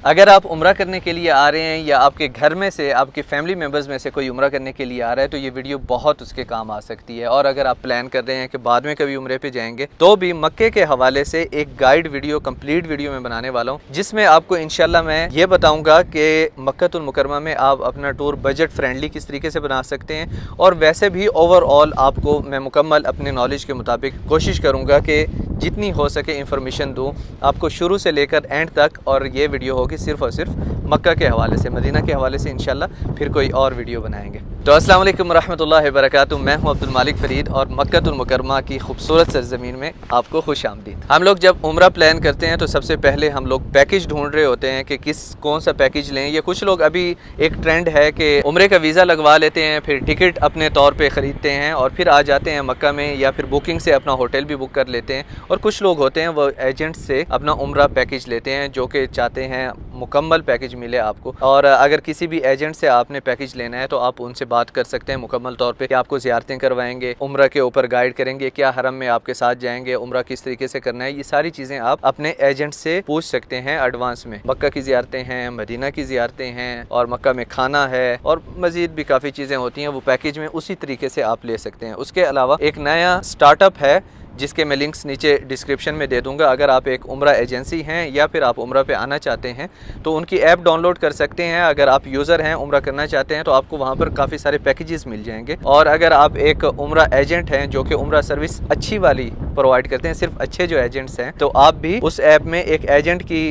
अगर आप उम्रा करने के लिए आ रहे हैं या आपके घर में से आपके फैमिली मेम्बर्स में से कोई उम्रा करने के लिए आ रहा है तो ये वीडियो बहुत उसके काम आ सकती है। और अगर आप प्लान कर रहे हैं कि बाद में कभी उम्रे पे जाएंगे तो भी मक्के के हवाले से एक गाइड वीडियो, कंप्लीट वीडियो मैं बनाने वाला हूँ, जिसमें आपको इंशाल्लाह मैं ये बताऊँगा कि मक्कातुल मुकर्रमा में आप अपना टूर बजट फ्रेंडली किस तरीके से बना सकते हैं। और वैसे भी ओवरऑल आपको मैं मुकम्मल अपने नॉलेज के मुताबिक कोशिश करूँगा कि जितनी हो सके इंफॉर्मेशन दूँ आपको शुरू से लेकर एंड तक। और ये वीडियो होगी सिर्फ़ और सिर्फ मक्का के हवाले से, मदीना के हवाले से इंशाल्लाह फिर कोई और वीडियो बनाएंगे। तो अस्सलाम वालेकुम रहमतुल्लाहि व बरकातुहू। मैं हूं अब्दुल मालिक फरीद और मक्कातुल मुकर्रमा की खूबसूरत सरजमीन में आपको खुश आमदीद। हम लोग जब उम्रा प्लान करते हैं तो सबसे पहले हम लोग पैकेज ढूंढ रहे होते हैं कि कौन सा पैकेज लें। ये कुछ लोग अभी एक ट्रेंड है कि उम्रे का वीज़ा लगवा लेते हैं, फिर टिकट अपने तौर पर ख़रीदते हैं और फिर आ जाते हैं मक्का में, या फिर बुकिंग से अपना होटल भी बुक कर लेते हैं। और कुछ लोग होते हैं वो एजेंट से अपना उम्रा पैकेज लेते हैं जो कि चाहते हैं मुकम्मल पैकेज मिले आपको। और अगर किसी भी एजेंट से आपने पैकेज लेना है तो आप उनसे बात कर सकते हैं मुकम्मल तौर पे कि आपको ज़ियारतें करवाएंगे, उम्रा के ऊपर गाइड करेंगे, क्या हरम में आपके साथ जाएंगे, उम्रा किस तरीके से करना है, ये सारी चीज़ें आप अपने एजेंट से पूछ सकते हैं एडवांस में। मक्का की ज़ियारतें हैं, मदीना की ज़ियारतें हैं और मक्का में खाना है और मज़ीद भी काफ़ी चीज़ें होती हैं, वो पैकेज में उसी तरीके से आप ले सकते हैं। उसके अलावा एक नया स्टार्टअप है जिसके मैं लिंक्स नीचे डिस्क्रिप्शन में दे दूंगा। अगर आप एक उम्रा एजेंसी हैं या फिर आप उम्रा पे आना चाहते हैं तो उनकी ऐप डाउनलोड कर सकते हैं। अगर आप यूज़र हैं, उम्रा करना चाहते हैं तो आपको वहां पर काफ़ी सारे पैकेजेस मिल जाएंगे। और अगर आप एक उम्रा एजेंट हैं जो कि उम्रा सर्विस अच्छी वाली प्रोवाइड करते हैं, सिर्फ अच्छे जो एजेंट्स हैं, तो आप भी उस ऐप में एक एजेंट की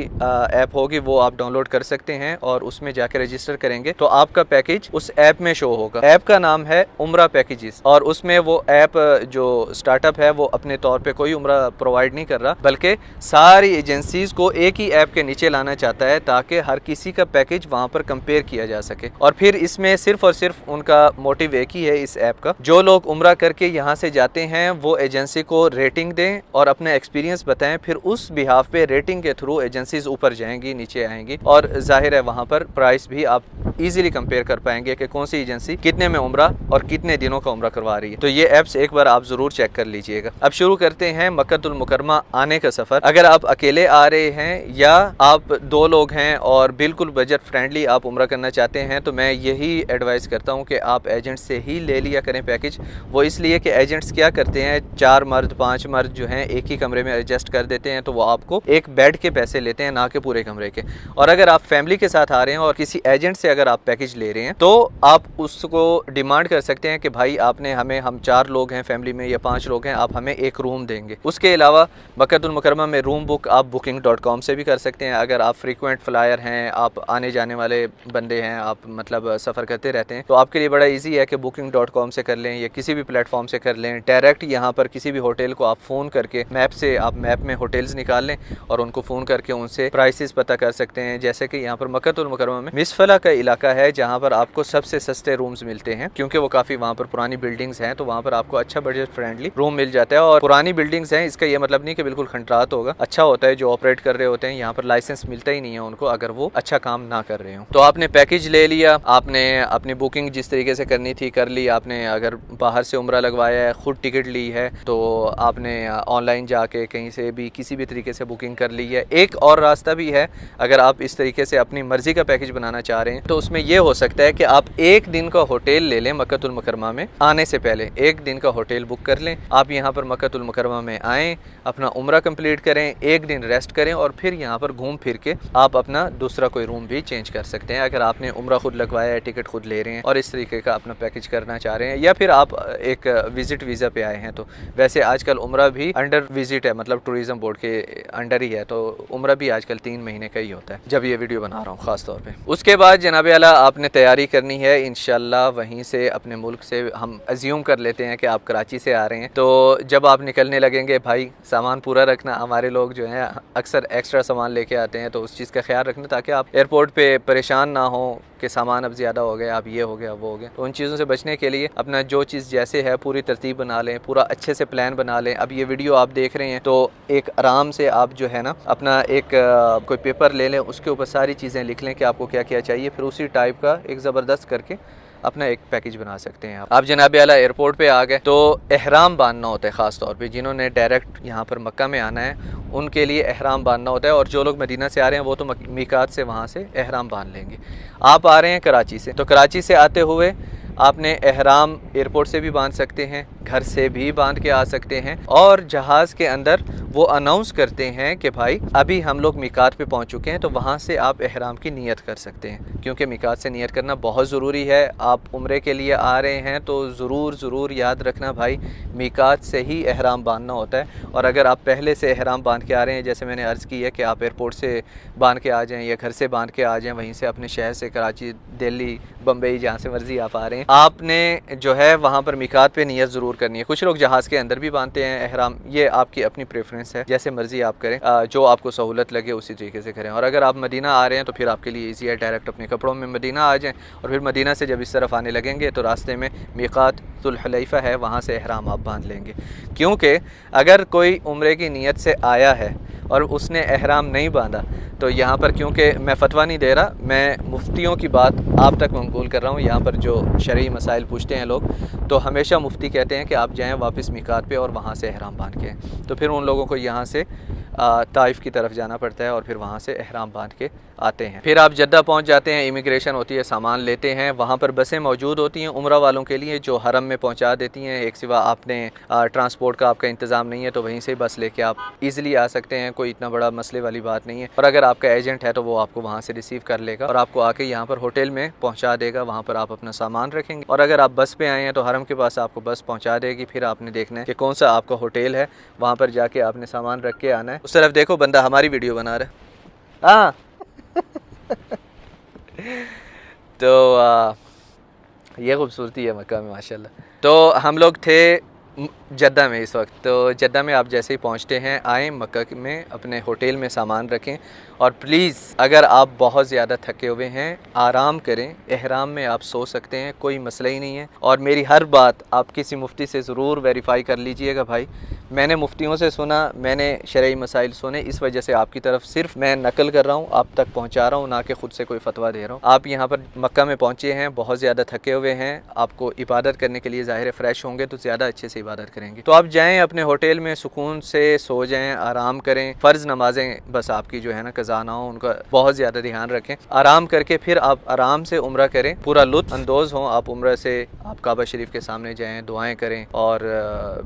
ऐप होगी वो आप डाउनलोड कर सकते हैं और उसमें जाकर रजिस्टर करेंगे तो आपका पैकेज उस ऐप में शो होगा। ऐप का नाम है उम्रा पैकेजेस और उसमें वो ऐप जो स्टार्टअप है वो अपने तौर पे कोई उम्रा प्रोवाइड नहीं कर रहा, बल्कि सारी एजेंसीज को एक ही ऐप के नीचे लाना चाहता है ताकि हर किसी का पैकेज वहां पर कंपेयर किया जा सके। और फिर इसमें सिर्फ और सिर्फ उनका मोटिव एक ही है इस ऐप का, जो लोग उम्रा करके यहाँ से जाते हैं वो एजेंसी को रेटिंग दें और अपना एक्सपीरियंस बताएं, फिर उस बिहाफ पे रेटिंग के थ्रू एजेंसीज ऊपर जाएंगी, नीचे आएंगी और जाहिर है वहां पर प्राइस भी आप इजीली कंपेयर कर पाएंगे कि कौन सी एजेंसी कितने में उम्रा और कितने दिनों का उम्रा करवा रही है। तो ये ऐप्स एक बार आप जरूर चेक कर लीजिएगा। अब शुरू करते हैं मक्कातुल मुकर्रमा आने का सफ़र। अगर आप अकेले आ रहे हैं या आप दो लोग हैं और बिल्कुल बजट फ्रेंडली आप उम्रा करना चाहते हैं तो मैं यही एडवाइस करता हूं कि आप एजेंट से ही ले लिया करें पैकेज। वो इसलिए कि एजेंट्स क्या करते हैं, 4 मर्द 5 मर्द जो हैं एक ही कमरे में एडजस्ट कर देते हैं तो वो आपको एक बेड के पैसे लेते हैं, ना कि पूरे कमरे के। और अगर आप फैमिली के साथ आ रहे हैं और किसी एजेंट से अगर आप पैकेज ले रहे हैं तो आप उसको डिमांड कर सकते हैं कि भाई आपने हमें, हम 4 लोग हैं फैमिली में या 5 लोग हैं, आप हमें एक रूम देंगे। उसके अलावा मक्कातुल मुकर्रमा में रूम बुक आप booking.com से भी कर सकते हैं। अगर आप फ्रीक्वेंट फ्लायर हैं, आप आने जाने वाले बंदे हैं, आप मतलब सफ़र करते रहते हैं तो आपके लिए बड़ा इजी है कि booking.com से कर लें या किसी भी प्लेटफॉर्म से कर लें। डायरेक्ट यहाँ पर किसी भी होटल को आप फ़ोन करके मैप से, आप मैप में होटल्स निकाल लें और उनको फ़ोन करके उनसे प्राइसेस पता कर सकते हैं। जैसे कि यहाँ पर मक्कातुल मुकर्रमा में मिसफला का इलाका है जहाँ पर आपको सबसे सस्ते रूम्स मिलते हैं, क्योंकि वो काफ़ी वहाँ पर पुरानी बिल्डिंग्स हैं तो वहाँ पर आपको अच्छा बजट फ्रेंडली रूम मिल जाता है। और पुरानी बिल्डिंग्स हैं इसका ये मतलब नहीं कि बिल्कुल खंडरात होगा, अच्छा होता है जो ऑपरेट कर रहे होते हैं, यहाँ पर लाइसेंस मिलता ही नहीं है उनको अगर वो अच्छा काम ना कर रहे हो। तो आपने पैकेज ले लिया, आपने अपनी बुकिंग जिस तरीके से करनी थी कर ली, आपने अगर बाहर से उम्रा लगवाया है, खुद टिकट ली है तो आपने ऑनलाइन जाके कहीं से भी किसी भी तरीके से बुकिंग कर ली है। एक और रास्ता भी है, अगर आप इस तरीके से अपनी मर्जी का पैकेज बनाना चाह रहे हैं तो उसमें यह हो सकता है कि आप एक दिन का होटल ले लें मक्कातुल मुकर्रमा में आने से पहले, एक दिन का होटल बुक कर लें। आप यहाँ पर मक्कातुल मुकर्रमा में आएँ, अपना उम्रा कंप्लीट करें, एक दिन रेस्ट करें और फिर यहाँ पर घूम फिर के आप अपना दूसरा कोई रूम भी चेंज कर सकते हैं। अगर आपने उम्रा खुद लगवाया है, टिकट खुद ले रहे हैं और इस तरीके का अपना पैकेज करना चाह रहे हैं, या फिर आप एक विजिट वीज़ा पे आए हैं तो वैसे आजकल उम्रा भी अंडर विजिट है, मतलब टूरिज्म बोर्ड के अंडर ही है, तो उम्रा भी आजकल 3 महीने का ही होता है जब ये वीडियो बना रहा हूँ खास तौर पे। उसके बाद जनाब आला आपने तैयारी करनी है इंशाल्लाह वहीं से, अपने मुल्क से। हम अज्यूम कर लेते हैं कि आप कराची से आ रहे हैं तो जब आप निकलने लगेंगे भाई सामान पूरा रखना। हमारे लोग जो हैं अक्सर एक्स्ट्रा सामान लेके आते हैं तो उस चीज़ का ख्याल रखना ताकि आप एयरपोर्ट पे परेशान ना हो कि सामान अब ज़्यादा हो गया, अब ये हो गया, वो हो गया। तो उन चीज़ों से बचने के लिए अपना जो चीज़ जैसे है पूरी तरतीब बना लें, पूरा अच्छे से प्लान बना लें। अब ये वीडियो आप देख रहे हैं तो एक आराम से आप जो है ना अपना एक कोई पेपर ले लें, उसके ऊपर सारी चीज़ें लिख लें कि आपको क्या क्या चाहिए, फिर उसी टाइप का एक ज़बरदस्त करके अपना एक पैकेज बना सकते हैं। आप जनाब आला एयरपोर्ट पे आ गए तो एहराम बांधना होता है, ख़ास तौर पे जिन्होंने डायरेक्ट यहाँ पर मक्का में आना है उनके लिए एहराम बांधना होता है, और जो लोग मदीना से आ रहे हैं वो तो मीकात से वहाँ से एहराम बांध लेंगे। आप आ रहे हैं कराची से, तो कराची से आते हुए आपने एहराम एयरपोर्ट से भी बांध सकते हैं, घर से भी बांध के आ सकते हैं, और जहाज़ के अंदर वो अनाउंस करते हैं कि भाई अभी हम लोग मीकात पे पहुंच चुके हैं, तो वहाँ से आप एहराम की नियत कर सकते हैं, क्योंकि मीकात से नियत करना बहुत ज़रूरी है। आप उम्रे के लिए आ रहे हैं तो ज़रूर याद रखना भाई मीकात से ही एहराम बांधना होता है। और अगर आप पहले से एहराम बांध के आ रहे हैं, जैसे मैंने अर्ज़ की है कि आप एयरपोर्ट से बांध के आ जाएँ या घर से बांध के आ जाएँ, वहीं से अपने शहर से कराची, दिल्ली, बम्बई, जहाँ से मर्ज़ी आप आ रहे हैं, आपने जो है वहाँ पर मीकात पे नियत ज़रूर करनी है। कुछ लोग जहाज़ के अंदर भी बांधते हैं एहराम, ये आपकी अपनी प्रेफरेंस है, जैसे मर्ज़ी आप करें, जो आपको सहूलत लगे उसी तरीके से करें। और अगर आप मदीना आ रहे हैं तो फिर आपके लिए ईजी है, डायरेक्ट अपने कपड़ों में मदीना आ जाएँ, और फिर मदीना से जब इस तरफ आने लगेंगे तो रास्ते में मीकात जुल हुलैफा है, वहाँ से एहराम आप बांध लेंगे। क्योंकि अगर कोई उम्रे की नीयत से आया है और उसने एहराम नहीं बांधा, तो यहाँ पर, क्योंकि मैं फ़तवा नहीं दे रहा, मैं मुफ्तियों की बात आप तक मंकूल कर रहा हूँ, यहाँ पर जो शरई मसाइल पूछते हैं लोग, तो हमेशा मुफ्ती कहते हैं कि आप जाएँ वापस मीकात पे और वहाँ से एहराम बांध के, तो फिर उन लोगों को यहाँ से ताइफ की तरफ जाना पड़ता है और फिर वहाँ से एहराम बांध के आते हैं। फिर आप जद्दा पहुँच जाते हैं, इमिग्रेशन होती है, सामान लेते हैं, वहाँ पर बसें मौजूद होती हैं उम्रा वालों के लिए जो हरम में पहुँचा देती हैं। एक सिवा आपने ट्रांसपोर्ट का आपका इंतज़ाम नहीं है तो वहीं से बस लेके आप ईज़िली आ सकते हैं, कोई इतना बड़ा मसले वाली बात नहीं है। और अगर आपका एजेंट है तो वो आपको वहाँ से रिसीव कर लेगा और आपको आके यहाँ पर होटल में पहुँचा देगा, वहाँ पर आप अपना सामान रखेंगे। और अगर आप बस पे आए हैं तो हरम के पास आपको बस पहुँचा देगी, फिर आपने देखना है कि कौन सा आपका होटल है, वहाँ पर जाके आपने सामान रख के आना है। उस तरफ देखो बंदा हमारी वीडियो बना रहा है। हाँ तो ये खूबसूरती है मक्का में माशाल्लाह। तो हम लोग थे जद्दा में इस वक्त, तो जद्दा में आप जैसे ही पहुंचते हैं, आएँ मक्का में, अपने होटल में सामान रखें, और प्लीज़ अगर आप बहुत ज़्यादा थके हुए हैं आराम करें, एहराम में आप सो सकते हैं, कोई मसला ही नहीं है। और मेरी हर बात आप किसी मुफ्ती से ज़रूर वेरीफ़ाई कर लीजिएगा भाई, मैंने मुफ्तियों से सुना, मैंने शरई मसाइल सुने, इस वजह से आपकी तरफ सिर्फ मैं नकल कर रहा हूँ, आप तक पहुँचा रहा हूँ, ना कि ख़ुद से कोई फतवा दे रहा हूँ। आप यहाँ पर मक्का में पहुँचे हैं, बहुत ज़्यादा थके हुए हैं, आपको इबादत करने के लिए ज़ाहिर है फ़्रेश होंगे तो ज़्यादा अच्छे से इबादत करेंगे, तो आप जाएँ अपने होटल में, सुकून से सो जाएँ, आराम करें। फ़र्ज़ नमाज़ें बस आपकी जो है ना कज़ा ना हो, उनका बहुत ज़्यादा ध्यान रखें। आराम करके फिर आप आराम से उम्रा करें, पूरा लुत्फ़ अंदोज़ हों आप उम्रा से। आप काबा शरीफ के सामने जाएँ, दुआएँ करें, और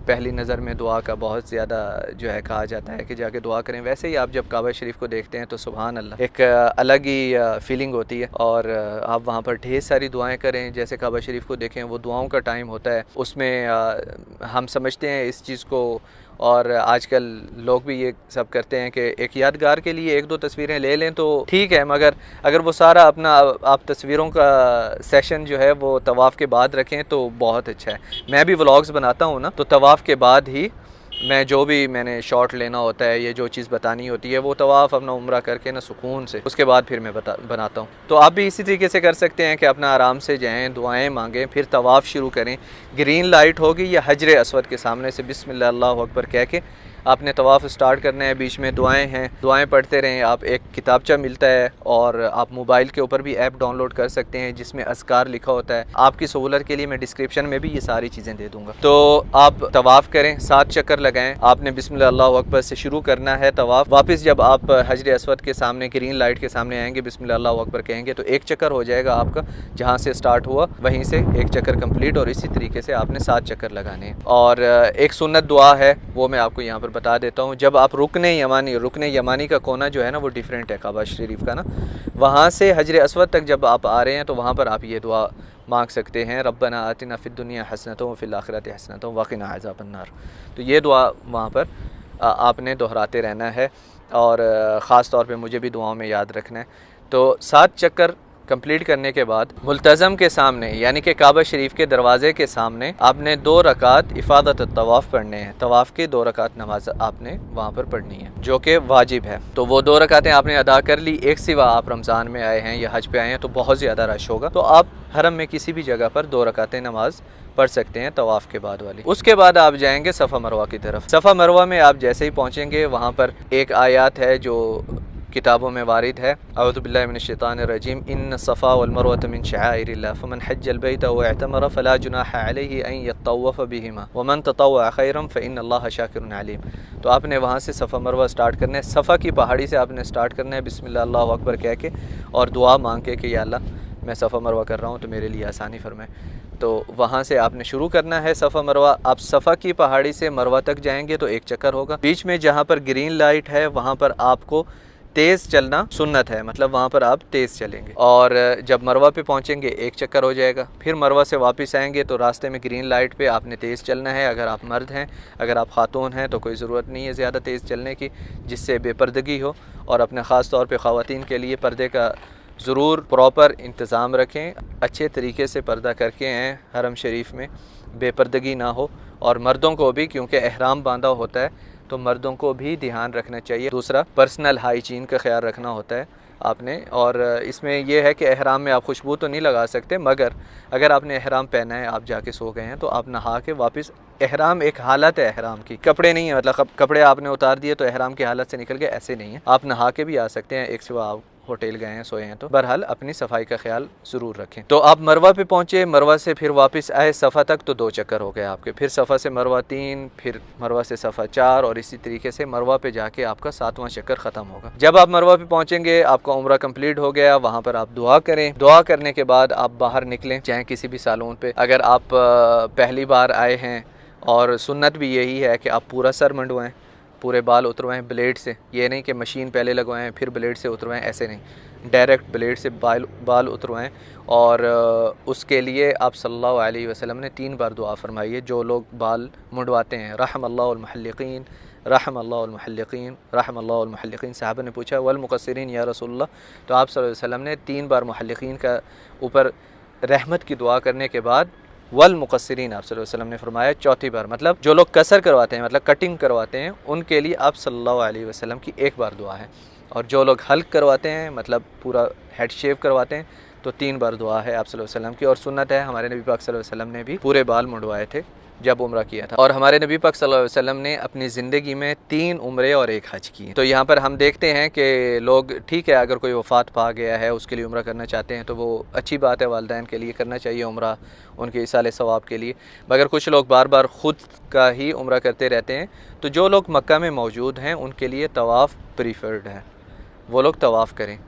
पहली नज़र में दुआ का बहुत ज़्यादा जो है कहा जाता है कि जाके दुआ करें। वैसे ही आप जब काबा शरीफ को देखते हैं तो सुभान अल्लाह, एक अलग ही फीलिंग होती है, और आप वहाँ पर ढेर सारी दुआएँ करें। जैसे काबा शरीफ को देखें, वो दुआओं का टाइम होता है, उसमें हम समझते हैं इस चीज़ को, और आजकल लोग भी ये सब करते हैं कि एक यादगार के लिए एक दो तस्वीरें ले लें तो ठीक है, मगर अगर वो सारा अपना आप तस्वीरों का सेशन जो है वो तवाफ़ के बाद रखें तो बहुत अच्छा है। मैं भी व्लॉग्स बनाता हूँ ना, तो तवाफ़ के बाद ही मैं जो भी मैंने शॉट लेना होता है, ये जो चीज़ बतानी होती है, वो तवाफ़ अपना उम्रा करके ना सुकून से, उसके बाद फिर मैं बनाता हूँ। तो आप भी इसी तरीके से कर सकते हैं कि अपना आराम से जाएँ, दुआएं मांगें, फिर तवाफ़ शुरू करें। ग्रीन लाइट होगी या हजर अस्वद के सामने से बिस्मिल्लाह अल्लाहु अकबर कह के आपने तवाफ़ स्टार्ट करना है। बीच में दुआएं हैं, दुआएं पढ़ते रहें। आप एक किताबचा मिलता है, और आप मोबाइल के ऊपर भी ऐप डाउनलोड कर सकते हैं जिसमें अज़कार लिखा होता है। आपकी सहूलत के लिए मैं डिस्क्रिप्शन में भी ये सारी चीज़ें दे दूँगा। तो आप तवाफ़ करें, 7 चक्कर लगाएं। आपने बिस्मिल्लाह अल्लाहु अकबर से शुरू करना है तवाफ़। वापस जब आप हजर अस्वद के सामने, ग्रीन लाइट के सामने आएंगे, बिस्मिल्लाह अल्लाहु अकबर कहेंगे तो 1 चक्कर हो जाएगा आपका, जहाँ से स्टार्ट हुआ वहीं से 1 चक्कर कंप्लीट, और इसी तरीके से आपने 7 चक्कर लगाने हैं। और एक सुन्नत दुआ है, वो मैं आपको यहाँ पर बता देता हूँ। जब आप रुकने यमानी का कोना जो है ना वो डिफरेंट है काबा शरीफ का ना, वहाँ से हजर अस्वद तक जब आप आ रहे हैं तो वहाँ पर आप ये दुआ मांग सकते हैं, रब्बना आतिना फिद दुनिया हसनतुम व फिल आखिरति हसनतुम व क़िना अज़ाबन्नार। तो ये दुआ वहाँ पर आपने दोहराते रहना है, और ख़ास तौर पे मुझे भी दुआओं में याद रखना है। तो 7 चक्कर कंप्लीट करने के बाद मुल्तज़म के सामने, यानी कि काबा शरीफ के दरवाज़े के सामने, आपने 2 रकात इफ़ादत तवाफ़ पढ़ने हैं। तवाफ़ की 2 रकात नमाज आपने वहाँ पर पढ़नी है, जो कि वाजिब है। तो वो 2 रकातें आपने अदा कर ली। एक सिवा आप रमज़ान में आए हैं या हज पे आए हैं तो बहुत ज़्यादा रश होगा, तो आप हरम में किसी भी जगह पर 2 रकातें नमाज पढ़ सकते हैं तवाफ़ के बाद वाली। उसके बाद आप जाएंगे सफ़ा मरवा की तरफ। सफ़ा मरवा में आप जैसे ही पहुँचेंगे, वहाँ पर एक आयत है जो किताबों में वारिद है, अऊज़ु बिल्लाहि मिनश शैतानिर रजीम, इन्न सफ़ा वल मरवत मिन शआइरिल्लाह फमन हज्जल बैत व अतमर फला जुनाहा अलैहि अन यतव्वफ़ बिहिमा वमन ततव्वअ खैरन फ़इन्नल्लाह शाकिरुन अलीम। तो आपने वहाँ से सफ़ा मरवा स्टार्ट करना है, सफ़ा की पहाड़ी से आपने स्टार्ट करना है बिस्मिल्लाह अल्लाहु अकबर कह के, और दुआ मांग के कि या अल्लाह मैं सफ़ा मरवा कर रहा हूँ तो मेरे लिए आसानी फरमाए। तो वहाँ से आपने शुरू करना है सफ़ा मरवा। आप सफ़ा की पहाड़ी से मरवा तक जाएंगे तो एक चक्कर होगा, बीच में जहाँ पर ग्रीन लाइट है वहाँ पर आपको तेज़ चलना सुन्नत है, मतलब वहाँ पर आप तेज़ चलेंगे, और जब मरवा पे पहुँचेंगे एक चक्कर हो जाएगा। फिर मरवा से वापस आएंगे तो रास्ते में ग्रीन लाइट पे आपने तेज़ चलना है। अगर आप मर्द हैं, अगर आप ख़ातून हैं तो कोई ज़रूरत नहीं है ज़्यादा तेज़ चलने की, जिससे बेपर्दगी हो। और अपने ख़ास तौर पे ख़वातीन के लिए पर्दे का ज़रूर प्रॉपर इंतज़ाम रखें, अच्छे तरीके से पर्दा करके आएँ हरम शरीफ में, बेपर्दगी ना हो। और मर्दों को भी, क्योंकि एहराम बांधा होता है तो मर्दों को भी ध्यान रखना चाहिए। दूसरा, पर्सनल हाइजीन का ख्याल रखना होता है आपने। और इसमें यह है कि एहराम में आप खुशबू तो नहीं लगा सकते, मगर अगर आपने एहराम पहना है, आप जाके सो गए हैं, तो आप नहा के वापस, एहराम एक हालत है एहराम की, कपड़े नहीं है, मतलब कपड़े आपने उतार दिए तो एहराम की हालत से निकल गए, ऐसे नहीं है। आप नहा के भी आ सकते हैं, एक सिवा आप होटल गए हैं, सोए हैं। तो बहरहाल अपनी सफाई का ख्याल ज़रूर रखें। तो आप मरवा पे पहुँचे, मरवा से फिर वापस आए सफ़ा तक, तो 2 चक्कर हो गए आपके। फिर सफ़ा से मरवा 3, फिर मरवा से सफ़ा 4, और इसी तरीके से मरवा पे जाके आपका 7वां चक्कर ख़त्म होगा। जब आप मरवा पे पहुँचेंगे, आपका उम्रा कंप्लीट हो गया। वहाँ पर आप दुआ करें, दुआ करने के बाद आप बाहर निकलें, चाहे किसी भी सालून पे। अगर आप पहली बार आए हैं, और सुन्नत भी यही है कि आप पूरा सर मंडवाएं, पूरे बाल उतरवाएं ब्लेड से। ये नहीं कि मशीन पहले लगवाएं फिर ब्लेड से उतरवाएं, ऐसे नहीं, डायरेक्ट ब्लेड से बाल उतरवाएं। और उसके लिए आप सल्लल्लाहु अलैहि वसल्लम ने 3 बार दुआ फरमाई है। जो लोग बाल मुंडवाते हैं, रहमल्लाहुल मुहल्लिकीन, रहमल्लाहुल मुहल्लिकीन, रहमल्लाहुल मुहल्लिकीन। साहबा ने पूछा वल मुक़स्सिरीन या रसूलल्लाह, तो आप सल्लल्लाहु अलैहि वसल्लम ने 3 बार मुहल्लिकीन का ऊपर रहमत की दुआ करने के बाद वल मुक़स्सिरीन आप सल्लल्लाहु अलैहि वसल्लम ने फरमाया 4थी बार, मतलब जो लोग कसर करवाते हैं, मतलब कटिंग करवाते हैं, उनके लिए आप सल्लल्लाहु अलैहि वसल्लम की 1 बार दुआ है। और जो लोग हल्क करवाते हैं, मतलब पूरा हेड शेव करवाते हैं, तो 3 बार दुआ है आप सल्लल्लाहु अलैहि वसल्लम की। और सुन्नत है, हमारे नबी पाक सल्लल्लाहु अलैहि वसल्लम ने भी पूरे बाल मुंडवाए थे जब उम्रा किया था। और हमारे नबी पाक सल्लल्लाहु अलैहि वसल्लम ने अपनी ज़िंदगी में 3 उम्रे और 1 हज किए। तो यहाँ पर हम देखते हैं कि लोग, ठीक है, अगर कोई वफ़ात पा गया है, उसके लिए उम्रा करना चाहते हैं तो वो अच्छी बात है, वालिदैन के लिए करना चाहिए उम्रा, उनके इसाले सवाब के लिए। मगर कुछ लोग बार बार ख़ुद का ही उम्रा करते रहते हैं। तो जो लोग मक्का में मौजूद हैं उनके लिए तवाफ़ प्रीफर्ड है, वो लोग तवाफ़ करें,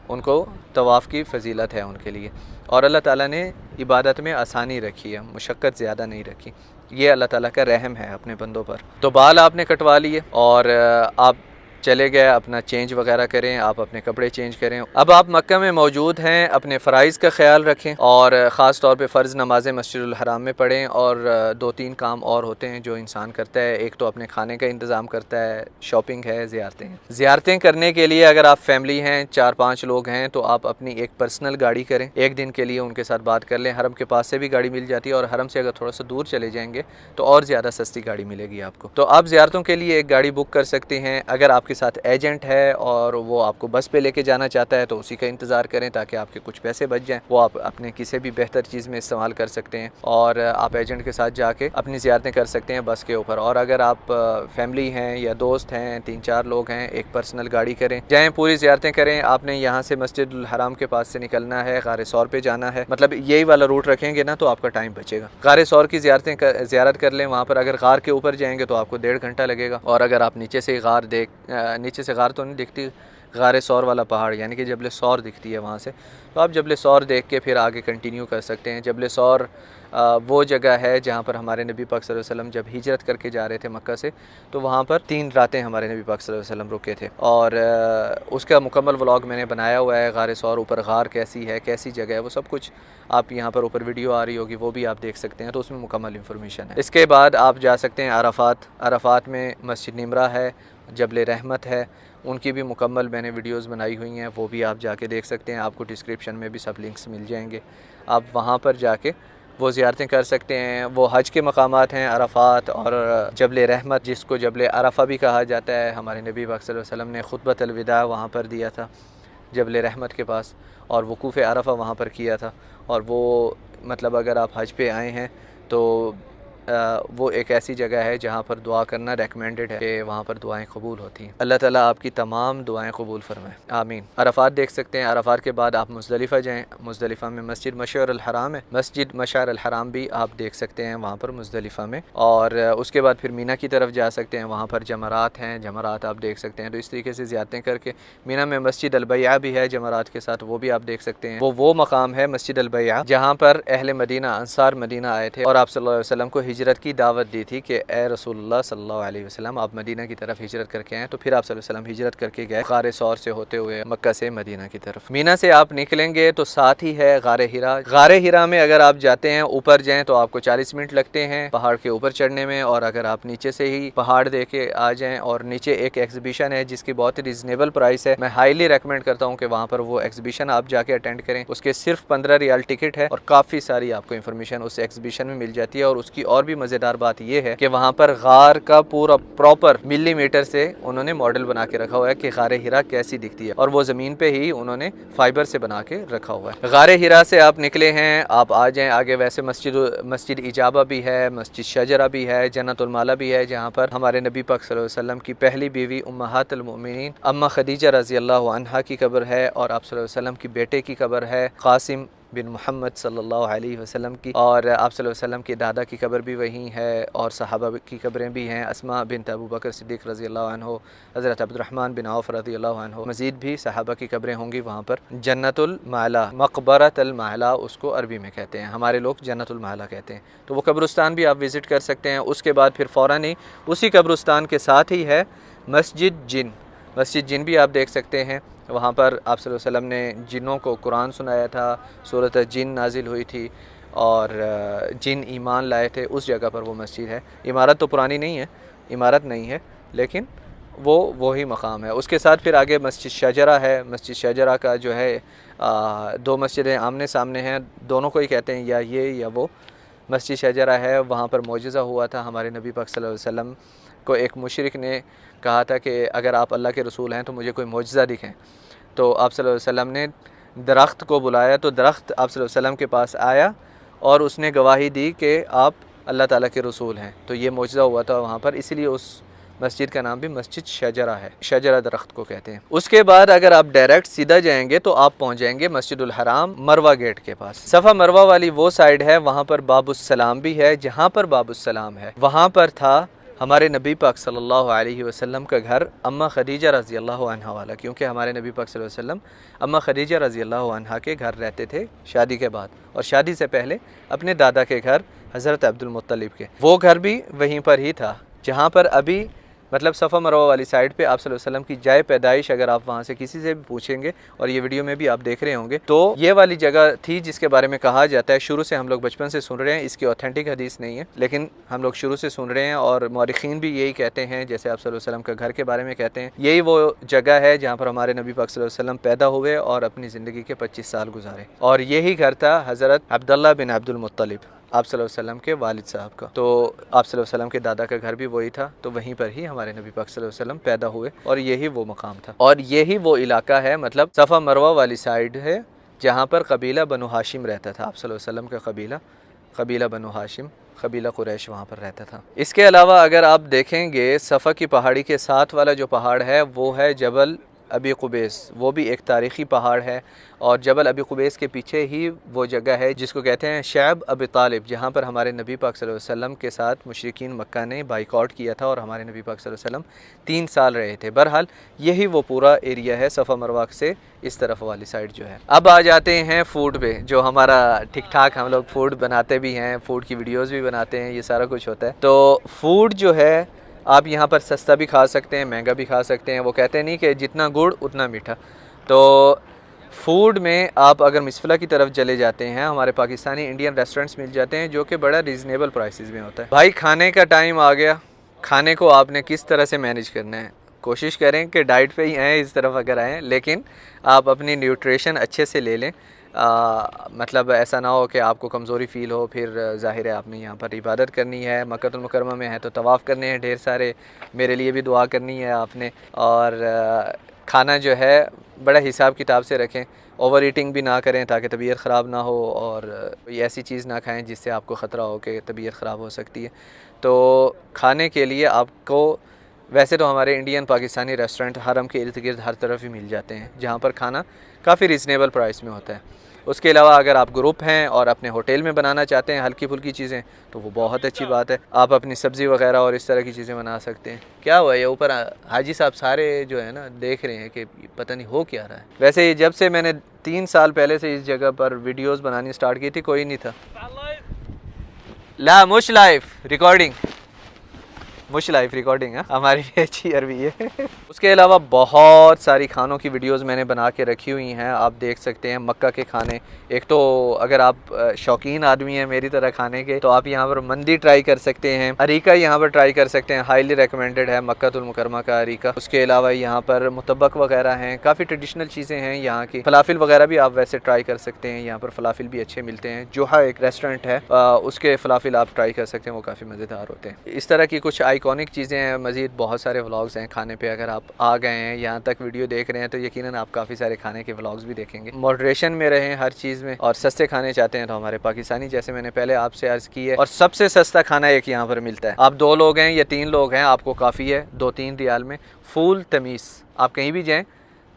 उनको तवाफ़ की फ़जीलत है उनके लिए। और अल्लाह ताला ने इबादत में आसानी रखी है, मुशक्क़त ज़्यादा नहीं रखी। ये अल्लाह ताला का रहम है अपने बंदों पर। तो बाल आपने कटवा लिए और आप चले गए, अपना चेंज वगैरह करें, आप अपने कपड़े चेंज करें। अब आप मक्का में मौजूद हैं, अपने फ़राइज़ का ख्याल रखें, और ख़ास तौर पे फ़र्ज़ नमाज़ें मस्जिदुल हराम में पढ़ें। और 2-3 काम और होते हैं जो इंसान करता है। एक तो अपने खाने का इंतज़ाम करता है, शॉपिंग है, ज़ियारतें करने के लिए अगर आप फैमिली हैं, 4-5 लोग हैं, तो आप अपनी एक पर्सनल गाड़ी करें, एक दिन के लिए उनके साथ बात कर लें। हरम के पास से भी गाड़ी मिल जाती है, और हरम से अगर थोड़ा सा दूर चले जाएंगे तो और ज़्यादा सस्ती गाड़ी मिलेगी आपको। तो आप ज़ियारतों के लिए एक गाड़ी बुक कर सकते हैं। अगर आपके साथ एजेंट है और वो आपको बस पे लेके जाना चाहता है तो उसी का इंतज़ार करें, ताकि आपके कुछ पैसे बच जाएं, वो आप अपने किसी भी बेहतर चीज़ में इस्तेमाल कर सकते हैं। और आप एजेंट के साथ जाके अपनी ज़ियारतें कर सकते हैं बस के ऊपर। और अगर आप फैमिली हैं या दोस्त हैं, 3-4 लोग हैं, एक पर्सनल गाड़ी करें, जाएँ, पूरी ज़ियारतें करें। आपने यहाँ से मस्जिदुल हराम के पास से निकलना है, गारे सौर पे जाना है, मतलब यही वाला रूट रखेंगे ना तो आपका टाइम बचेगा। गारे सौर की ज़ियारत कर लें। वहाँ पर अगर गार के ऊपर जाएंगे तो आपको 1.5 घंटा लगेगा। और अगर आप नीचे से गार तो नहीं दिखती, गारे सौर वाला पहाड़ यानी कि जबले सौर दिखती है वहाँ से, तो आप जबले सौर देख के फिर आगे कंटिन्यू कर सकते हैं। जबले सौर वो जगह है जहाँ पर हमारे नबी पाक सल्लल्लाहु अलैहि वसल्लम जब हिजरत करके जा रहे थे मक्का से, तो वहाँ पर 3 रातें हमारे नबी पाक सल्लल्लाहु अलैहि वसल्लम रुके थे। और उसका मुकम्मल व्लॉग मैंने बनाया हुआ है, गारे सौर ऊपर गार कैसी है, कैसी जगह है, वो सब कुछ आप यहाँ पर ऊपर वीडियो आ रही होगी, वो भी आप देख सकते हैं, तो उसमें मुकम्मल इन्फॉर्मेशन है। इसके बाद आप जा सकते हैं अराफात में मस्जिद निमरा है, जबल रहमत है, उनकी भी मुकम्मल मैंने वीडियोस बनाई हुई हैं, वो भी आप जाके देख सकते हैं। आपको डिस्क्रिप्शन में भी सब लिंक्स मिल जाएंगे, आप वहाँ पर जाके वो ज़ियारतें कर सकते हैं। वो हज के मकामात हैं अराफात और जबल रहमत, जिसको जबल अरफा भी कहा जाता है। हमारे नबी पाक सल्लल्लाहु अलैहि वसल्लम ने खुतबत अलविदा वहाँ पर दिया था जबल रहमत के पास, और वकूफ़ अरफा वहाँ पर किया था। और वो मतलब अगर आप हज पे आए हैं तो वो एक ऐसी जगह है जहाँ पर दुआ करना रेकमेंडेड है कि वहाँ पर दुआएं कबूल होती हैं। अल्लाह ताला आपकी तमाम दुआएं कबूल फरमाए, आमीन। अरफात देख सकते हैं, अरफात के बाद आप मुज़दलिफ़ा जाएँ। मुज़दलिफ़ा में मस्जिद मशअर अल हराम है, मस्जिद मशअर अल हराम भी आप देख सकते हैं वहाँ पर मुज़दलिफ़ा में। और उसके बाद फिर मीना की तरफ जा सकते हैं, वहाँ पर जमरात हैं, जमरात आप देख सकते हैं। तो इस तरीके से ज़ियारतें करके मीना में मस्जिद अल बैया भी है जमरात के साथ, वो भी आप देख सकते हैं। वो मकाम है मस्जिद अल बैया जहाँ पर अहले मदीना अंसार मदीना आए थे और आप सल्लल्लाहु अलैहि वसल्लम को हिजरत की दावत दी थी कि ए रसूलुल्लाह सल्लल्लाहु अलैहि वसल्लम आप मदीना की तरफ हिजरत करके आएँ। तो फिर आप सल्लल्लाहु अलैहि वसल्लम हिजरत करके गए गारे सौर से होते हुए मक्का से मदीना की तरफ। मीना से आप निकलेंगे तो साथ ही है गारे हिरा। गारे हिरा में अगर आप जाते हैं ऊपर जाएँ तो आपको 40 मिनट लगते हैं पहाड़ के ऊपर चढ़ने में, और अगर आप नीचे से ही पहाड़ देखे आ जाएँ और नीचे एक एग्जीबिशन है जिसकी बहुत ही रिजनेबल प्राइस है, मैं हाईली रेकमेंड करता हूँ कि वहाँ पर वो एग्जीबिशन आप जाके अटेंड करें। उसके सिर्फ 15 रियाल टिकट है और काफ़ी सारी आपको इन्फॉर्मेशन उस एग्जीबिशन में मिल जाती है। और उसकी और भी मज़ेदार बात यह है कि वहाँ पर गार का पूरा प्रॉपर मिलीमीटर से उन्होंने मॉडल बना के रखा हुआ है कि गारे हिरा कैसी दिखती है, और वो ज़मीन पे ही उन्होंने फाइबर से बना के रखा हुआ है। गारे हिरा से आप निकले हैं, आप आ जाएँ आगे। वैसे मस्जिद इजाबा भी है, मस्जिद शजरा भी है, जन्नतुल माला भी है, जहाँ पर हमारे नबी पाक सल्लल्लाहु अलैहि वसल्लम की पहली बीवी उम्महातुल मोमिनीन अम्मा खदीजा रज़ी अल्लाह अन्हा की कब्र है, और आप सल्लल्लाहु अलैहि वसल्लम की बेटे की कब्र है कासिम बिन मोहम्मद सल्लल्लाहु अलैहि वसल्लम की, और आप सल्लल्लाहु अलैहि वसल्लम के दादा की कब्र भी वहीं है, और सहाबा की कब्रें भी हैं। अस्मा बिन अबू बकर सिद्दीक़ रज़ी अल्लाह अन्हु, हज़रत अब्दुर्रहमान बिन औफ़ रज़ी अल्लाह अन्हु, मज़ीद भी सहाबा की कब्रें होंगी वहाँ पर। जन्नतुल माला, मक़बरतुल माला उसको अरबी में कहते हैं, हमारे लोग जन्नतुल माला कहते हैं। तो वो कब्रिस्तान भी आप विज़िट कर सकते हैं। उसके बाद फिर फ़ौरन ही उसी कब्रिस्तान के साथ ही है मस्जिद जिन। मस्जिद जिन भी आप देख सकते हैं, वहाँ पर आप सल्लल्लाहु अलैहि वसल्लम ने जिन्नों को कुरान सुनाया था, सूरत जिन नाजिल हुई थी और जिन ईमान लाए थे, उस जगह पर वो मस्जिद है। इमारत तो पुरानी नहीं है, इमारत नहीं है, लेकिन वो ही मकाम है। उसके साथ फिर आगे मस्जिद शजरा है। मस्जिद शजरा का जो है 2 मस्जिदें आमने सामने हैं, दोनों को ही कहते हैं या ये या वो। मस्जिद शजरा है, वहाँ पर मौजज़ा हुआ था हमारे नबी पाक सल्लल्लाहु अलैहि वसल्लम को। एक मुशरिक ने कहा था कि अगर आप अल्लाह के रसूल हैं तो मुझे कोई मौजज़ा दिखें। तो आप सल्लल्लाहु अलैहि वसल्लम ने दरख्त को बुलाया, तो दरख्त आप सल्लल्लाहु अलैहि वसल्लम के पास आया और उसने गवाही दी कि आप अल्लाह ताला के रसूल हैं। तो ये मौजज़ा हुआ था वहाँ पर, इसीलिए उस मस्जिद का नाम भी मस्जिद शजरा है, शजरा दरख्त को कहते हैं। उसके बाद अगर आप डायरेक्ट सीधा जाएंगे तो आप पहुँच जाएंगे मस्जिदुल हराम मरवा गेट के पास। सफ़ा मरवा वाली वो साइड है, वहाँ पर बाबुस्सलाम भी है। जहाँ पर बाबुस्सलाम है वहाँ पर था हमारे नबी पाक सल्लल्लाहु अलैहि वसल्लम का घर अम्मा खदीजा रज़ी अल्लाह अन्हा वाला, क्योंकि हमारे नबी पाक सल्लल्लाहु अलैहि वसल्लम अम्मा खदीजा रज़ी अल्लाह अन्हा के घर रहते थे शादी के बाद, और शादी से पहले अपने दादा के घर हज़रत अब्दुल मुत्तलिब के। वो घर भी वहीं पर ही था जहाँ पर अभी मतलब सफ़ा मरवा वाली साइड पे आप सल्लल्लाहु अलैहि वसल्लम की जाए पैदाइश अगर आप वहाँ से किसी से भी पूछेंगे, और ये वीडियो में भी आप देख रहे होंगे, तो ये वाली जगह थी जिसके बारे में कहा जाता है, शुरू से हम लोग बचपन से सुन रहे हैं, इसकी ऑथेंटिक हदीस नहीं है लेकिन हम लोग शुरू से सुन रहे हैं, और मौरिखीन भी यही कहते हैं, जैसे आप सल्लल्लाहु अलैहि वसल्लम का घर के बारे में कहते हैं, यही वो जगह है जहाँ पर हमारे नबी पाक सल्लल्लाहु अलैहि वसल्लम पैदा हुए और अपनी ज़िंदगी के 25 साल गुजारे। और यही घर था हज़रत अब्दुल्लाह बिन अब्दुल मुत्तलिब आप सल्लल्लाहु अलैहि वसल्लम के वालिद साहब का। तो आप सल्लल्लाहु अलैहि वसल्लम के दादा का घर भी वही था, तो वहीं पर ही हमारे नबी पाक सल्लल्लाहु अलैहि वसल्लम पैदा हुए, और यही वो मकाम था और यही वो इलाका है, मतलब सफ़ा मरवा वाली साइड है जहाँ पर कबीला बनु हाशिम रहता था। आप सल्लल्लाहु अलैहि वसल्लम का कबीला बनु हाशिम, कबीला कुरैश वहाँ पर रहता था। इसके अलावा अगर आप देखेंगे सफ़ा की पहाड़ी के साथ वाला जो पहाड़ है वो है जबल अबी कुबैस, वो भी एक तारीख़ी पहाड़ है, और जबल अबी कुबैस के पीछे ही वो जगह है जिसको कहते हैं शैब अबी तालिब, जहाँ पर हमारे नबी पाक सल्लल्लाहु अलैहि वसल्लम के साथ मुशरिकीन मक्का ने बाइकआउट किया था और हमारे नबी पाक सल्लल्लाहु अलैहि वसल्लम 3 साल रहे थे। बहरहाल यही वो पूरा एरिया है सफ़ा मरवा से इस तरफ वाली साइड जो है। अब आ जाते हैं फ़ूड पे, जो हमारा ठीक ठाक हम लोग फ़ूड बनाते भी हैं, फ़ूड की वीडियोज़ भी बनाते हैं, ये सारा कुछ होता है। तो फ़ूड जो है आप यहाँ पर सस्ता भी खा सकते हैं, महंगा भी खा सकते हैं। वो कहते नहीं कि जितना गुड़ उतना मीठा। तो फ़ूड में आप अगर मिसफला की तरफ चले जाते हैं, हमारे पाकिस्तानी इंडियन रेस्टोरेंट्स मिल जाते हैं जो कि बड़ा रीज़नेबल प्राइसेस में होता है। भाई खाने का टाइम आ गया, खाने को आपने किस तरह से मैनेज करना है। कोशिश करें कि डाइट पे ही आएँ, इस तरफ अगर आएँ, लेकिन आप अपनी न्यूट्रिशन अच्छे से ले लें। मतलब ऐसा ना हो कि आपको कमज़ोरी फ़ील हो, फिर ज़ाहिर है आपने यहाँ पर इबादत करनी है, मक्कतुल मुकर्रमा में है तो तवाफ़ करने हैं ढेर सारे, मेरे लिए भी दुआ करनी है आपने, और खाना जो है बड़ा हिसाब किताब से रखें, ओवर ईटिंग भी ना करें ताकि तबीयत ख़राब ना हो, और कोई ऐसी चीज़ ना खाएं जिससे आपको ख़तरा हो कि तबीयत ख़राब हो सकती है। तो खाने के लिए आपको वैसे तो हमारे इंडियन पाकिस्तानी रेस्टोरेंट हरम के इर्द गिर्द हर तरफ ही मिल जाते हैं, जहाँ पर खाना काफ़ी रीज़नेबल प्राइस में होता है। उसके अलावा अगर आप ग्रुप हैं और अपने होटल में बनाना चाहते हैं हल्की फुल्की चीज़ें, तो वो बहुत अच्छी बात है। आप अपनी सब्ज़ी वगैरह और इस तरह की चीज़ें बना सकते हैं। क्या हुआ ये ऊपर हाजी साहब सारे जो है ना देख रहे हैं कि पता नहीं हो क्या रहा है। वैसे जब से मैंने 3 साल पहले से इस जगह पर वीडियोस बनानी स्टार्ट की थी कोई नहीं था। ला मुश लाइफ रिकॉर्डिंग, मुश लाइफ रिकॉर्डिंग है हमारी भी अच्छी अरबी है। उसके अलावा बहुत सारी खानों की वीडियोस मैंने बना के रखी हुई हैं, आप देख सकते हैं। मक्का के खाने, एक तो अगर आप शौकीन आदमी हैं मेरी तरह खाने के, तो आप यहाँ पर मंदी ट्राई कर सकते हैं, अरीका यहाँ पर ट्राई कर सकते हैं, हाईली रिकमेंडेड है मक्कातुल मुकरमा का अरीका। उसके अलावा यहाँ पर मुतब्बक वगैरह हैं, काफ़ी ट्रेडिशनल चीज़ें हैं यहाँ की। फलाफिल वगैरह भी आप वैसे ट्राई कर सकते हैं, यहाँ पर फलाफिल भी अच्छे मिलते हैं। जोहा एक रेस्टोरेंट है, उसके फलाफिल आप ट्राई कर सकते हैं, वो काफ़ी मज़ेदार होते हैं। इस तरह की कुछ आइकॉनिक चीज़ें हैं। मज़ीद बहुत सारे व्लॉग्स हैं खाने पे, अगर आप आ गए हैं यहाँ तक वीडियो देख रहे हैं तो यकीनन आप काफ़ी सारे खाने के व्लॉग्स भी देखेंगे। मॉडरेशन में रहें हर चीज़ में, और सस्ते खाने चाहते हैं तो हमारे पाकिस्तानी, जैसे मैंने पहले आपसे अर्ज़ की है, और सबसे सस्ता खाना एक यहाँ पर मिलता है। आप 2 लोग हैं या 3 लोग हैं, आपको काफ़ी है 2-3 रियाल में फूल तमीज़। आप कहीं भी जाएँ,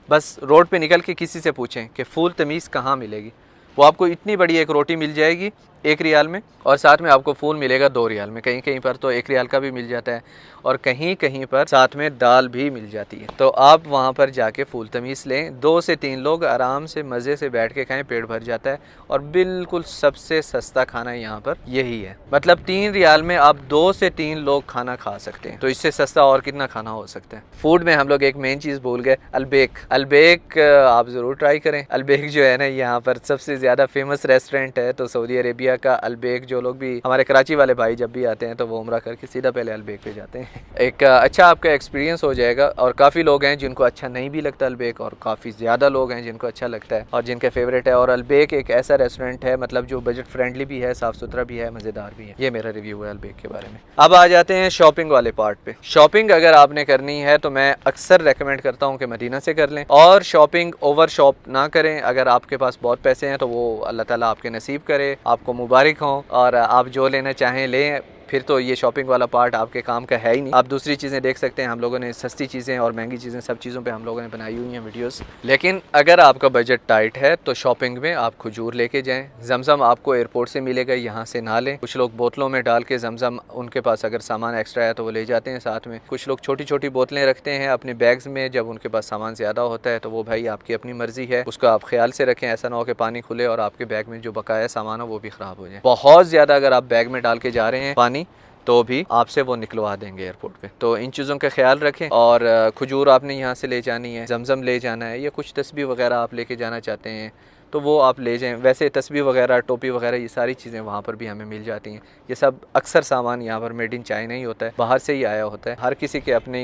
बस रोड पर निकल के किसी से पूछें कि फूल तमीज़ कहाँ मिलेगी, वो आपको इतनी बड़ी एक रोटी मिल जाएगी 1 रियाल में, और साथ में आपको फूल मिलेगा 2 रियाल में। कहीं कहीं पर तो 1 रियाल का भी मिल जाता है, और कहीं कहीं पर साथ में दाल भी मिल जाती है। तो आप वहाँ पर जाके फूल तमीज़ लें, 2 से 3 लोग आराम से मज़े से बैठ के खाएं, पेट भर जाता है। और बिल्कुल सबसे सस्ता खाना यहाँ पर यही है, मतलब 3 रियाल में आप 2 से 3 लोग खाना खा सकते हैं। तो इससे सस्ता और कितना खाना हो सकता है। फूड में हम लोग एक मेन चीज़ भूल गए, अलबेक। अलबेक आप ज़रूर ट्राई करें। अलबेक जो है ना यहाँ पर सबसे ज़्यादा फेमस रेस्टोरेंट है, तो सऊदी अरेबिया का अलबेक, जो लोग भी हमारे कराची वाले भाई जब भी आते हैं तो वो उम्रा करके सीधा पहले अलबेक पे जाते हैं। एक अच्छा आपका एक्सपीरियंस हो जाएगा। और काफ़ी लोग हैं जिनको अच्छा नहीं भी लगता अलबेक, और काफ़ी ज़्यादा लोग हैं जिनको अच्छा लगता है और जिनके फेवरेट है। और अलबेक एक ऐसा रेस्टोरेंट है, मतलब जो बजट फ्रेंडली भी है, साफ़ सुथरा भी है, मज़ेदार भी है। ये मेरा रिव्यू है अलबेक के बारे में। अब आ जाते हैं शॉपिंग वाले पार्ट पे। शॉपिंग अगर आपने करनी है तो मैं अक्सर रेकमेंड करता हूँ कि मदीना से कर लें, और शॉपिंग ओवर शॉप ना करें। अगर आपके पास बहुत पैसे हैं तो वो अल्लाह ताला आपके नसीब करे, आपको मुबारक हो, और आप जो लेना चाहें लें। फिर तो ये शॉपिंग वाला पार्ट आपके काम का है ही नहीं। आप दूसरी चीज़ें देख सकते हैं, हम लोगों ने सस्ती चीज़ें और महंगी चीज़ें, सब चीज़ों पे हम लोगों ने बनाई हुई हैं वीडियोस। लेकिन अगर आपका बजट टाइट है तो शॉपिंग में आप खजूर लेके जाएं। जमजम आपको एयरपोर्ट से मिलेगा, यहाँ से ना लें। कुछ लोग बोतलों में डाल के जमजम, उनके पास अगर सामान एक्स्ट्रा है तो वो ले जाते हैं साथ में। कुछ लोग छोटी छोटी बोतलें रखते हैं अपने बैग्स में, जब उनके पास सामान ज़्यादा होता है तो वो भाई आपकी अपनी मर्ज़ी है, उसका आप ख्याल से रखें। ऐसा ना हो कि पानी खुले और आपके बैग में जो बकाया सामान हो वो भी ख़राब हो जाए। बहुत ज़्यादा अगर आप बैग में डाल के जा रहे हैं पानी, तो भी आपसे वो निकलवा देंगे एयरपोर्ट पे। तो इन चीज़ों का ख्याल रखें। और खजूर आपने यहाँ से ले जानी है, जमजम ले जाना है, या कुछ तस्बीह वगैरह आप लेके जाना चाहते हैं तो वो आप ले जाएं। वैसे तस्बीह वगैरह, टोपी वगैरह, ये सारी चीज़ें वहाँ पर भी हमें मिल जाती हैं। ये सब अक्सर सामान यहाँ पर मेड इन चाइना ही होता है, बाहर से ही आया होता है। हर किसी की अपनी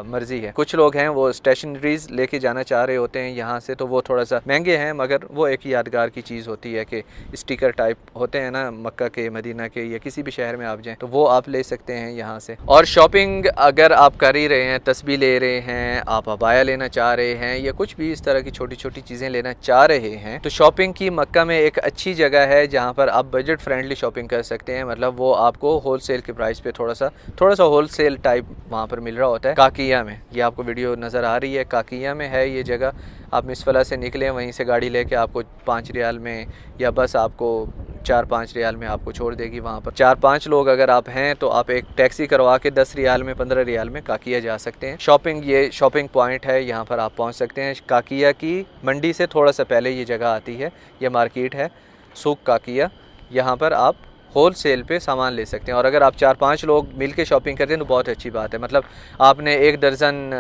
मर्ज़ी है। कुछ लोग हैं वो स्टेशनरीज लेके जाना चाह रहे होते हैं यहाँ से, तो वो थोड़ा सा महंगे हैं, मगर वो एक यादगार की चीज़ होती है कि स्टिकर टाइप होते हैं ना मक्का के, मदीना के, या किसी भी शहर में आप जाएँ तो वो आप ले सकते हैं यहाँ से। और शॉपिंग अगर आप कर ही रहे हैं, तस्बीह ले रहे हैं, आप अबाया लेना चाह रहे हैं, या कुछ भी इस तरह की छोटी छोटी चीज़ें लेना चाह रहे हैं, तो शॉपिंग की मक्का में एक अच्छी जगह है जहाँ पर आप बजट फ्रेंडली शॉपिंग कर सकते हैं। मतलब वो आपको होल सेल के प्राइस पे थोड़ा सा होल सेल टाइप वहाँ पर मिल रहा होता है। काकिया में, ये आपको वीडियो नज़र आ रही है, काकिया में है ये जगह। आप मिसफला से निकलें, वहीं से गाड़ी लेके आपको 5 रियाल में, या बस आपको 4-5 रियाल में आपको छोड़ देगी वहाँ पर। 4-5 लोग अगर आप हैं तो आप एक टैक्सी करवा के 10 रियाल में, 15 रियाल में काकिया जा सकते हैं। शॉपिंग, ये शॉपिंग पॉइंट है, यहाँ पर आप पहुँच सकते हैं। काकिया की मंडी से थोड़ा सा पहले ये जगह आती है, ये मार्केट है सूक काकिया। यहाँ पर आप होल सेल पे सामान ले सकते हैं। और अगर आप 4-5 लोग मिल के शॉपिंग करते हैं तो बहुत अच्छी बात है। मतलब आपने 1 दर्जन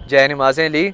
जय नमाज़ें ली,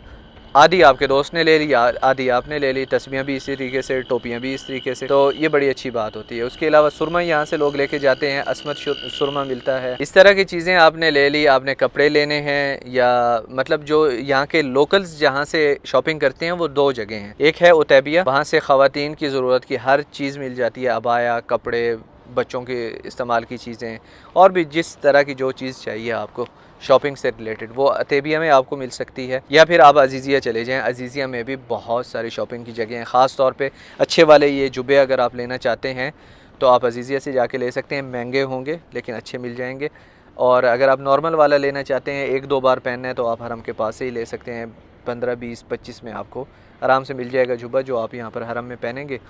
आधी आपके दोस्त ने ले ली, आधी आपने ले ली, तस्बीहें भी इसी तरीके से, टोपियाँ भी इस तरीके से, तो ये बड़ी अच्छी बात होती है। उसके अलावा सुरमा यहाँ से लोग लेके जाते हैं, असमत सुरमा मिलता है। इस तरह की चीज़ें आपने ले ली। आपने कपड़े लेने हैं, या मतलब जो यहाँ के लोकल्स जहाँ से शॉपिंग करते हैं वो 2 जगह हैं। एक है उतैबिया, वहाँ से ख़वातीन की ज़रूरत की हर चीज़ मिल जाती है, अबाया, कपड़े, बच्चों के इस्तेमाल की चीज़ें, और भी जिस तरह की जो चीज़ चाहिए आपको शॉपिंग से रिलेटेड, वो अतेबिया में आपको मिल सकती है, या फिर आप अजीज़िया चले जाएँ। अजीज़िया में भी बहुत सारी शॉपिंग की जगह हैं, ख़ास तौर पे अच्छे वाले ये जुबे अगर आप लेना चाहते हैं तो आप अजीज़िया से जाके ले सकते हैं। महंगे होंगे लेकिन अच्छे मिल जाएंगे। और अगर आप नॉर्मल वाला लेना चाहते हैं, 1-2 बार पहनना है, तो आप हरम के पास से ही ले सकते हैं। 15, 20, 25 में आपको आराम से मिल जाएगा जुबा, जो आप यहाँ पर हरम में पहनेंगे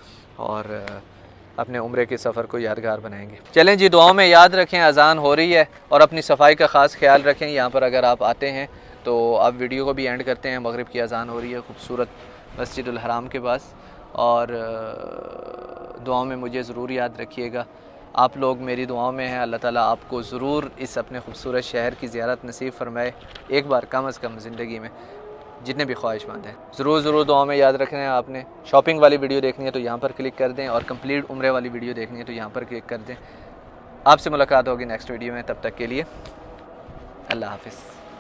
और अपने उम्रे के सफ़र को यादगार बनाएंगे। चलें जी, दुआओं में याद रखें, अजान हो रही है, और अपनी सफाई का ख़ास ख्याल रखें। यहाँ पर अगर आप आते हैं तो आप वीडियो को भी एंड करते हैं। मगरिब की अजान हो रही है खूबसूरत मस्जिदुल हराम के पास, और दुआओं में मुझे ज़रूर याद रखिएगा। आप लोग मेरी दुआओं में हैं। अल्लाह ताला आपको ज़रूर इस अपने खूबसूरत शहर की ज़ियारत नसीब फ़रमाए, एक बार कम अज़ कम ज़िंदगी में, जितने भी ख्वाहिशमंद हैं। ज़रूर दुआओं में याद रखना है। आपने शॉपिंग वाली वीडियो देखनी है तो यहाँ पर क्लिक कर दें, और कंप्लीट उम्रे वाली वीडियो देखनी है तो यहाँ पर क्लिक कर दें। आपसे मुलाकात होगी नेक्स्ट वीडियो में, तब तक के लिए अल्लाह हाफ़िज़।